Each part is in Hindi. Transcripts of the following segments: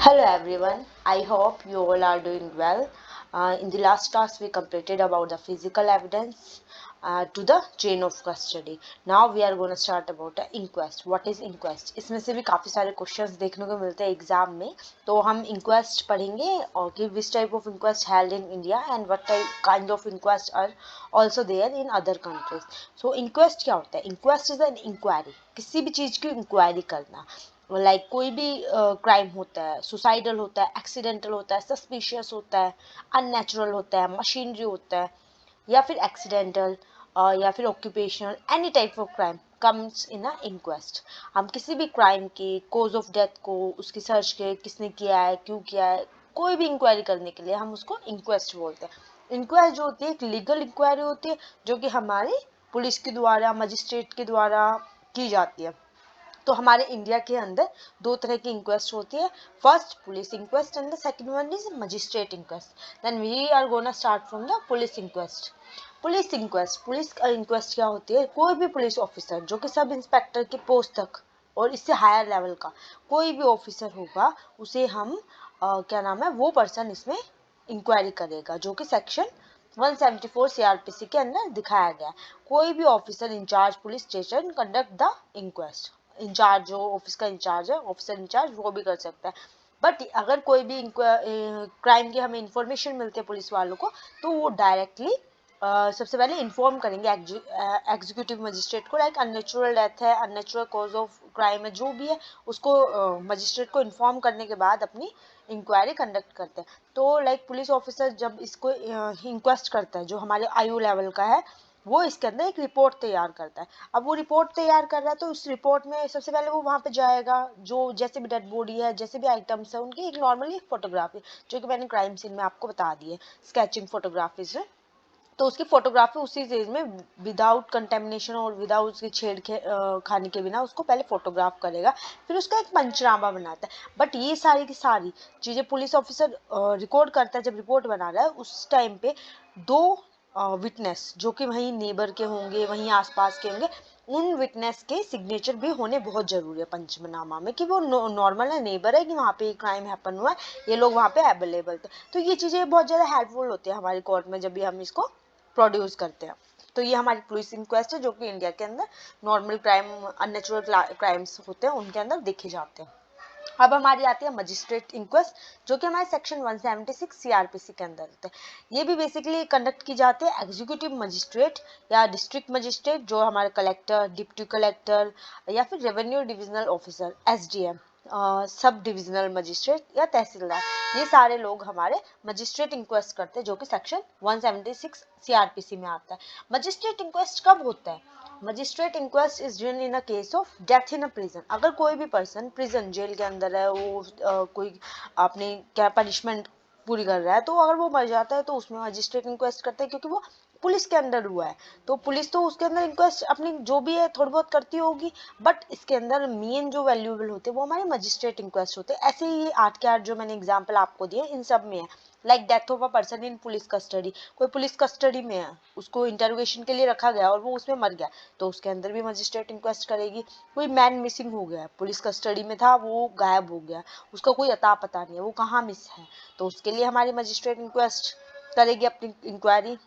Hello everyone, I hope you all are doing well. In the last class we completed about the physical evidence to the chain of custody. Now we are going to start about the inquest. What is inquest? इसमें से भी काफ़ी सारे क्वेश्चंस देखने को मिलते हैं एग्जाम में, तो हम inquest पढ़ेंगे और कि which type of inquest held in India and what type kind of inquest are also there in other countries. So inquest क्या होता है? Inquest is an inquiry, किसी भी चीज़ की इंक्वायरी करना। कोई भी क्राइम होता है, सुसाइडल होता है, एक्सीडेंटल होता है, सस्पिशियस होता है, अननेचुरल होता है, मशीनरी होता है, या फिर एक्सीडेंटल या फिर occupational, any type of crime comes in a inquest. हम किसी भी क्राइम की कोज ऑफ डेथ को, उसकी सर्च के किसने किया है, क्यों किया है, कोई भी इंक्वायरी करने के लिए हम उसको इंक्वेस्ट बोलते हैं। इंक्वायरी जो होती है एक लीगल इंक्वायरी होती है जो कि हमारी पुलिस के द्वारा, मजिस्ट्रेट के द्वारा की जाती है। तो हमारे इंडिया के अंदर दो तरह की इंक्वेस्ट होती है, first police inquest and the second one is magistrate inquest. Then we are gonna start from the police inquest. Police inquest क्या होती है? कोई भी पुलिस ऑफिसर जो कि सब इंस्पेक्टर के पोस्ट तक और इससे हायर लेवल का कोई भी ऑफिसर होगा, उसे हम क्या नाम है, वो पर्सन इसमें इंक्वायरी करेगा, जो कि सेक्शन 174 सीआरपीसी के अंदर दिखाया गया। कोई भी officer in charge police station conduct the inquest. In charge जो ऑफिस का इंचार्ज है, ऑफिसर इंचार्ज, वो भी कर सकता है। बट अगर कोई भी क्राइम की हमें इंफॉर्मेशन मिलती है पुलिस वालों को, तो वो डायरेक्टली सबसे पहले इन्फॉर्म करेंगे एग्जीक्यूटिव मजिस्ट्रेट को। लाइक अननेचुरल डेथ है, अननेचुरल कॉज ऑफ क्राइम है, जो भी है उसको मजिस्ट्रेट को इन्फॉर्म करने के बाद अपनी इंक्वायरी कंडक्ट करते हैं। तो लाइक पुलिस ऑफिसर जब इसको इंक्वेस्ट करता है, जो हमारे आयु लेवल का है, वो इसके अंदर एक रिपोर्ट तैयार करता है। अब वो रिपोर्ट तैयार कर रहा है तो उस रिपोर्ट में सबसे पहले वो वहाँ पे जाएगा, जो जैसे भी डेड बॉडी है, जैसे भी आइटम्स है, उनकी एक नॉर्मली फोटोग्राफी, जो कि मैंने क्राइम सीन में आपको बता दी है, स्केचिंग फोटोग्राफी से। तो उसकी फोटोग्राफी उसी चीज में विदाउट कंटेमिनेशन और विदाउट उसकी खाने के बिना उसको पहले फोटोग्राफ करेगा, फिर उसका एक पंचनामा बनाता है। बट ये सारी की सारी चीजें पुलिस ऑफिसर रिकॉर्ड करता है जब रिपोर्ट बना रहा है, उस टाइम पे दो विटनेस जो कि वहीं नेबर के होंगे, वहीं आसपास के होंगे, उन विटनेस के सिग्नेचर भी होने बहुत जरूरी है पंचनामा में, कि वो नॉर्मल है, नेबर है, कि वहाँ पे क्राइम हैपन हुआ है, ये लोग वहाँ पे अवेलेबल थे। तो ये चीजें बहुत ज्यादा हेल्पफुल होती है हमारी कोर्ट में जब भी हम इसको प्रोड्यूस करते हैं। तो ये हमारी पुलिस इंक्वेस्ट है, जो कि इंडिया के अंदर नॉर्मल क्राइम, अननेचुरल क्राइम्स होते हैं उनके अंदर देखे जाते हैं। अब हमारी आती है मजिस्ट्रेट इंक्वेस्ट, जो कि हमारे सेक्शन 176 सीआरपीसी के अंदर होते हैं। ये भी बेसिकली कंडक्ट की जाती है एग्जीक्यूटिव मजिस्ट्रेट या डिस्ट्रिक्ट मजिस्ट्रेट, जो हमारे कलेक्टर, डिप्टी कलेक्टर या फिर revenue divisional officer, SDM, sub divisional magistrate या तहसीलदार, ये सारे लोग हमारे मजिस्ट्रेट इंक्वेस्ट करते हैं, जो कि सेक्शन 176 सीआरपीसी में आता है। मजिस्ट्रेट इंक्वेस्ट कब होता है? Magistrate inquest is done in a case of death in a prison. अगर कोई भी पर्सन प्रिजन जेल के अंदर है, वो कोई अपनी क्या पनिशमेंट पूरी कर रहा है, तो अगर वो मर जाता है तो उसमें मजिस्ट्रेट इंक्वेस्ट करते हैं, क्योंकि वो पुलिस के अंदर हुआ है। तो पुलिस तो उसके अंदर इंक्वेस्ट अपनी जो भी है थोड़ी बहुत करती होगी, बट इसके अंदर मेन जो वैल्यूएबल होते हैं वो हमारे मजिस्ट्रेट इंक्वेस्ट होते हैं। ऐसे ही 8 के 8 जो मैंने एग्जाम्पल आपको दिए, इन सब में है। Like death of a person in police custody, कोई पुलिस कस्टडी में है, उसको इंटरोगेशन के लिए रखा गया और वो उसमें मर गया, तो उसके अंदर भी मजिस्ट्रेट इंक्वेस्ट करेगी। कोई मैन मिसिंग हो गया, पुलिस कस्टडी में था, वो गायब हो गया, उसका कोई अता पता नहीं है, वो कहाँ मिस है, तो उसके लिए हमारी मजिस्ट्रेट इंक्वेस्ट करेगी अपनी इंक्वायरी।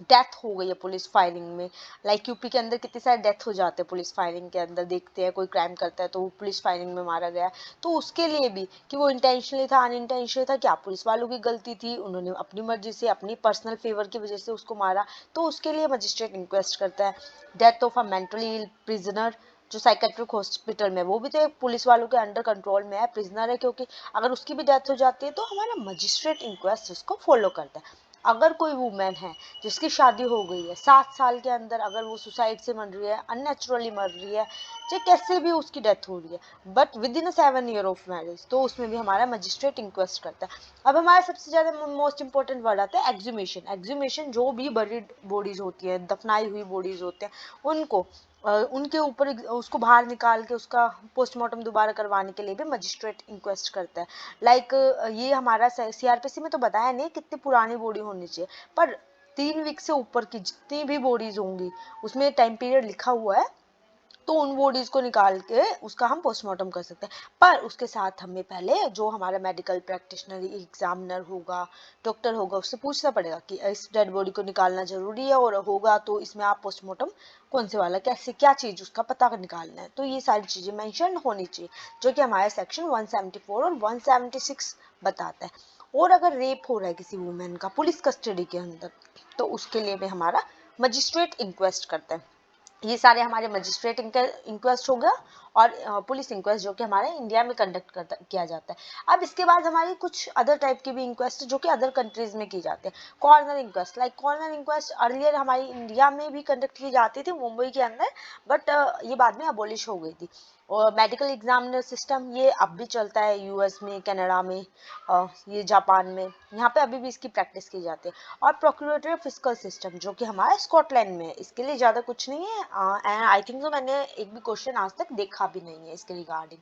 डेथ हो गई है पुलिस फायरिंग में, लाइक यूपी के अंदर कितने सारे डेथ हो जाते हैं पुलिस फायरिंग के अंदर, देखते हैं कोई क्राइम करता है तो वो पुलिस फायरिंग में मारा गया, तो उसके लिए भी कि वो इंटेंशनली था, अनइंटेंशनली था, क्या पुलिस वालों की गलती थी, उन्होंने अपनी मर्जी से, अपनी पर्सनल फेवर की वजह से उसको मारा, तो उसके लिए मजिस्ट्रेट इंक्वेस्ट करता है। Death of a mentally ill prisoner, जो साइकेट्रिक हॉस्पिटल में, वो भी तो एक पुलिस वालों के अंडर कंट्रोल में है, प्रिजनर है, क्योंकि अगर उसकी भी डेथ हो जाती है तो हमारा मजिस्ट्रेट इंक्वेस्ट उसको फॉलो करता है। अगर कोई वुमेन है जिसकी शादी हो गई है, 7 साल के अंदर अगर वो सुसाइड से मर रही है, अननेचुरली मर रही है, चाहे कैसे भी उसकी डेथ हो रही है, but with in a 7 year of marriage, तो उसमें भी हमारा मजिस्ट्रेट इंक्वेस्ट करता है। अब हमारा सबसे ज्यादा मोस्ट इंपॉर्टेंट वर्ड आता है एक्सुमेशन। एक्सुमेशन जो भी बरीड बॉडीज होती है, दफनाई हुई बॉडीज होते हैं, उनको उनके ऊपर उसको बाहर निकाल के उसका पोस्टमार्टम दोबारा करवाने के लिए भी मजिस्ट्रेट इंक्वेस्ट करता है। लाइक ये हमारा सीआरपीसी में तो बताया नहीं कितनी पुरानी बॉडी होनी चाहिए, पर 3 वीक से ऊपर की जितनी भी बॉडीज होंगी उसमें टाइम पीरियड लिखा हुआ है, तो उन बॉडीज को निकाल के उसका हम पोस्टमार्टम कर सकते हैं। पर उसके साथ हमें पहले जो हमारा मेडिकल प्रैक्टिशनर एग्जामिनर होगा, डॉक्टर होगा, उससे पूछना पड़ेगा कि इस डेड बॉडी को निकालना जरूरी है, और होगा तो इसमें आप पोस्टमार्टम कौन से वाला, कैसे, क्या चीज उसका पता निकालना है। तो ये सारी चीजें मेंशन होनी चाहिए, जो कि हमारे सेक्शन 174 और 176 बताता है। और अगर रेप हो रहा है किसी वुमेन का पुलिस कस्टडी के अंदर, तो उसके लिए भी हमारा मजिस्ट्रेट इंक्वेस्ट करते हैं। ये सारे हमारे मजिस्ट्रेट इंक्वेस्ट हो गया, और पुलिस इंक्वेस्ट जो कि हमारे इंडिया में कंडक्ट किया जाता है। अब इसके बाद हमारी कुछ अदर टाइप की भी इंक्वेस्ट जो कि अदर कंट्रीज में की जाते हैं। Corner inquest, like corner inquest earlier हमारी इंडिया में भी कंडक्ट की जाती थी मुंबई के अंदर, बट ये बाद में अबोलिश हो गई थी। और मेडिकल एग्जामिनर सिस्टम ये अब भी चलता है यूएस में, कनाडा में, ये जापान में, यहाँ पे अभी भी इसकी प्रैक्टिस की जाती है। और प्रोक्यूरेटरी फिजिकल सिस्टम जो कि हमारा स्कॉटलैंड में है, इसके लिए ज्यादा कुछ नहीं है, आई थिंक तो मैंने एक भी क्वेश्चन आज तक देखा भी नहीं है इसके रिगार्डिंग।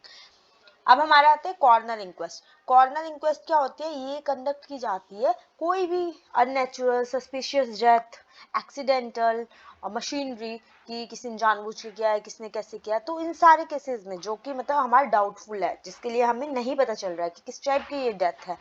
अब हमारा आता है कॉर्नर इंक्वेस्ट। कॉर्नर इंक्वेस्ट क्या होती है, ये कंडक्ट की जाती है कोई भी unnatural, suspicious death, accidental, machinery कि किसी ने जानबूझ के किया है, किसने कैसे किया, तो इन सारे केसेस में जो कि मतलब हमारा डाउटफुल है, जिसके लिए हमें नहीं पता चल रहा है कि किस टाइप की ये डेथ है,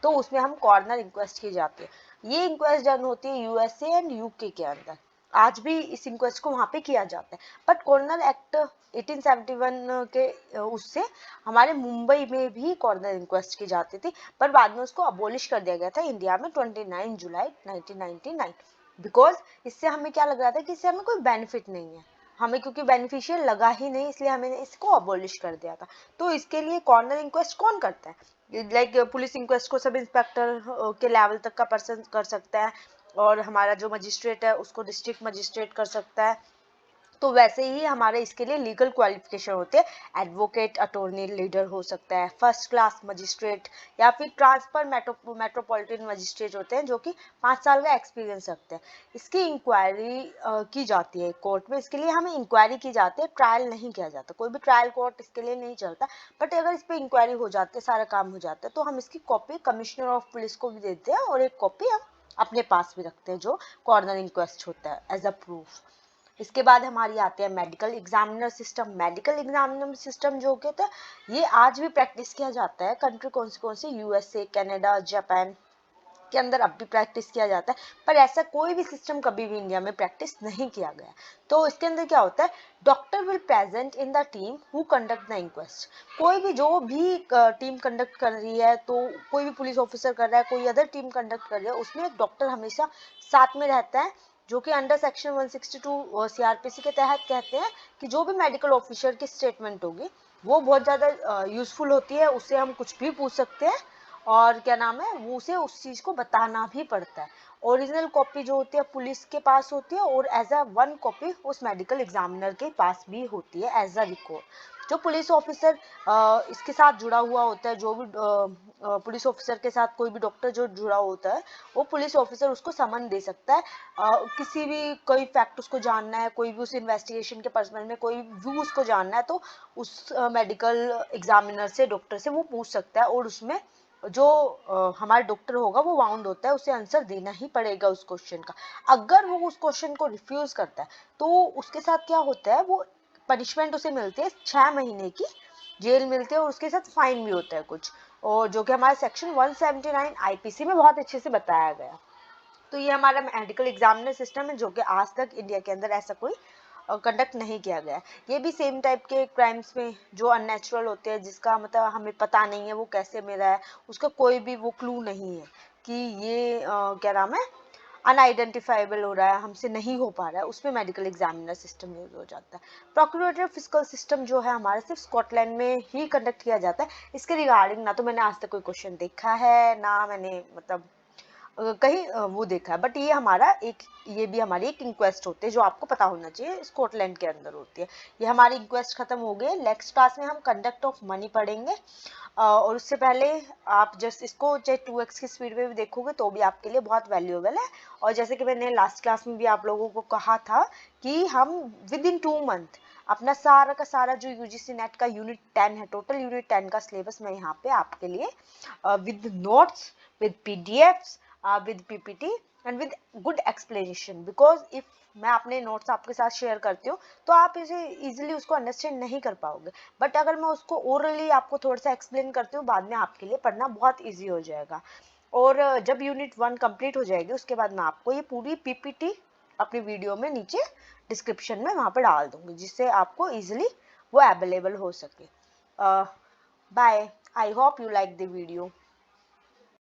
तो उसमें हम कॉर्नर इंक्वेस्ट की जाती है। ये इंक्वेस्ट डन होती है यूएसए एंड यूके के अंदर, आज भी इस इंक्वेस्ट को वहां पे किया जाता है। बट कॉर्नर एक्ट 1871 के उससे हमारे मुंबई में भी कॉर्नर इंक्वेस्ट की जाती थी, पर बाद में उसको अबोलिश कर दिया गया था इंडिया में 29 जुलाई 1999, बिकॉज इससे हमें क्या लग रहा था कि इससे हमें कोई बेनिफिट नहीं है, हमें क्योंकि बेनिफिशियल लगा ही नहीं, इसलिए हमने इसको अबोलिश कर दिया था। तो इसके लिए कॉर्नर इंक्वेस्ट कौन करता है, लाइक पुलिस इंक्वेस्ट को सब इंस्पेक्टर के लेवल तक का पर्सन कर सकता है, और हमारा जो मजिस्ट्रेट है उसको डिस्ट्रिक्ट मजिस्ट्रेट कर सकता है। तो वैसे ही हमारे इसके लिए लीगल क्वालिफिकेशन होते हैं, एडवोकेट, अटॉर्नी लीडर हो सकता है, फर्स्ट क्लास मजिस्ट्रेट, या फिर ट्रांसफर मेट्रोपॉलिटन मजिस्ट्रेट होते हैं जो कि 5 साल का एक्सपीरियंस रखते हैं। इसकी इंक्वायरी की जाती है कोर्ट में, इसके लिए हमें इंक्वायरी की जाती है, ट्रायल नहीं किया जाता, कोई भी ट्रायल कोर्ट इसके लिए नहीं चलता। बट अगर इस पर इंक्वायरी हो जाती है, सारा काम हो जाता है, तो हम इसकी कॉपी कमिश्नर ऑफ पुलिस को भी देते हैं, और एक कॉपी हम अपने पास भी रखते हैं जो कॉर्नर इंक्वेस्ट होता है एज अ प्रूफ। इसके बाद हमारी आते हैं medical examiner system. Medical examiner system जो कहते हैं ये आज भी प्रैक्टिस किया जाता है, कंट्री कौन से यूएसए, कनाडा, जापान के अंदर अब भी प्रैक्टिस किया जाता है, पर ऐसा कोई भी सिस्टम कभी भी इंडिया में प्रैक्टिस नहीं किया गया। तो इसके अंदर क्या होता है, doctor will present in the team who conduct the inquest. कोई भी जो भी टीम कंडक्ट कर रही है, तो कोई भी पुलिस ऑफिसर कर रहा है, कोई अदर टीम कंडक्ट कर रही है, उसमें एक डॉक्टर हमेशा साथ में रहता है, जो कि अंडर सेक्शन 162 सीआरपीसी के तहत कहते हैं कि जो भी मेडिकल ऑफिसर की स्टेटमेंट होगी वो बहुत ज्यादा यूजफुल होती है, उससे हम कुछ भी पूछ सकते हैं, और क्या नाम है, वो उसे उस चीज को बताना भी पड़ता है। ओरिजिनल कॉपी जो होती है पुलिस के पास होती है, और एज अ वन कॉपी उस मेडिकल एग्जामिनर के पास भी होती है एज अ रिकॉर्ड। जो पुलिस ऑफिसर इसके साथ जुड़ा हुआ होता है, जो भी पुलिस ऑफिसर के साथ कोई भी डॉक्टर जो जुड़ा होता है, वो पुलिस ऑफिसर उसको समन दे सकता है, किसी भी कोई फैक्ट उसको जानना है, कोई भी उस इन्वेस्टिगेशन के पर्सनल में कोई व्यू उसको जानना है, तो उस मेडिकल एग्जामिनर से, डॉक्टर से वो पूछ सकता है, और उसमें जो हमारा डॉक्टर होगा वो बाउंड होता है, उसे आंसर देना ही पड़ेगा उस क्वेश्चन का। अगर वो उस क्वेश्चन को रिफ्यूज करता है, तो उसके साथ क्या होता है, वो पनिशमेंट उसे मिलती है 6 महीने की जेल मिलती है, और उसके साथ फाइन भी होता है कुछ, और जो कि हमारे सेक्शन 179 आईपीसी में बहुत अच्छे से बताया गया। तो ये हमारा मेडिकल एग्जामिनर सिस्टम है, जो कि आज तक इंडिया के अंदर ऐसा कोई कंडक्ट नहीं किया गया है। ये भी सेम टाइप के क्राइम्स में जो अननेचुरल होते हैं, जिसका मतलब हमें पता नहीं है वो कैसे मिला है, उसका कोई भी वो क्लू नहीं है कि ये क्या नाम है, अनआइडेंटिफाइबल हो रहा है, हमसे नहीं हो पा रहा है, उसमें मेडिकल एग्जामिनर सिस्टम यूज हो जाता है। प्रोक्यूरेटर फिजिकल सिस्टम जो है हमारा सिर्फ स्कॉटलैंड में ही कंडक्ट किया जाता है। इसके रिगार्डिंग ना तो मैंने आज तक कोई क्वेश्चन देखा है, ना मैंने मतलब कहीं वो देखा है, बट ये हमारा एक, ये भी हमारी एक इंक्वेस्ट होती है जो आपको पता होना चाहिए, स्कॉटलैंड के अंदर होती है। ये हमारी इंक्वेस्ट खत्म हो गई। नेक्स्ट क्लास में हम कंडक्ट ऑफ मनी पढ़ेंगे, और उससे पहले आप जस्ट इसको चाहे 2x की स्पीड में भी देखोगे तो भी आपके लिए बहुत वैल्यूएबल है। और जैसे कि मैंने लास्ट क्लास में भी आप लोगों को कहा था कि हम विद इन 2 मंथ अपना सारा का सारा जो यूजीसी नेट का यूनिट 10 है, टोटल यूनिट 10 का सिलेबस मैं यहाँ पे आपके लिए with notes, with PDFs, with PPT and with good explanation, because if मैं अपने नोट्स आपके साथ शेयर करती हूँ तो आप इसे इजीली उसको अंडरस्टैंड नहीं कर पाओगे, बट अगर मैं उसको ओरली आपको थोड़ा सा एक्सप्लेन करती हूँ बाद में आपके लिए पढ़ना बहुत ईजी हो जाएगा। और जब यूनिट 1 कंप्लीट हो जाएगी उसके बाद मैं आपको ये पूरी पीपीटी अपनी वीडियो में नीचे डिस्क्रिप्शन में वहाँ पर डाल दूंगी, जिससे आपको इजीली वो अवेलेबल हो सके। Bye, I hope you like the video.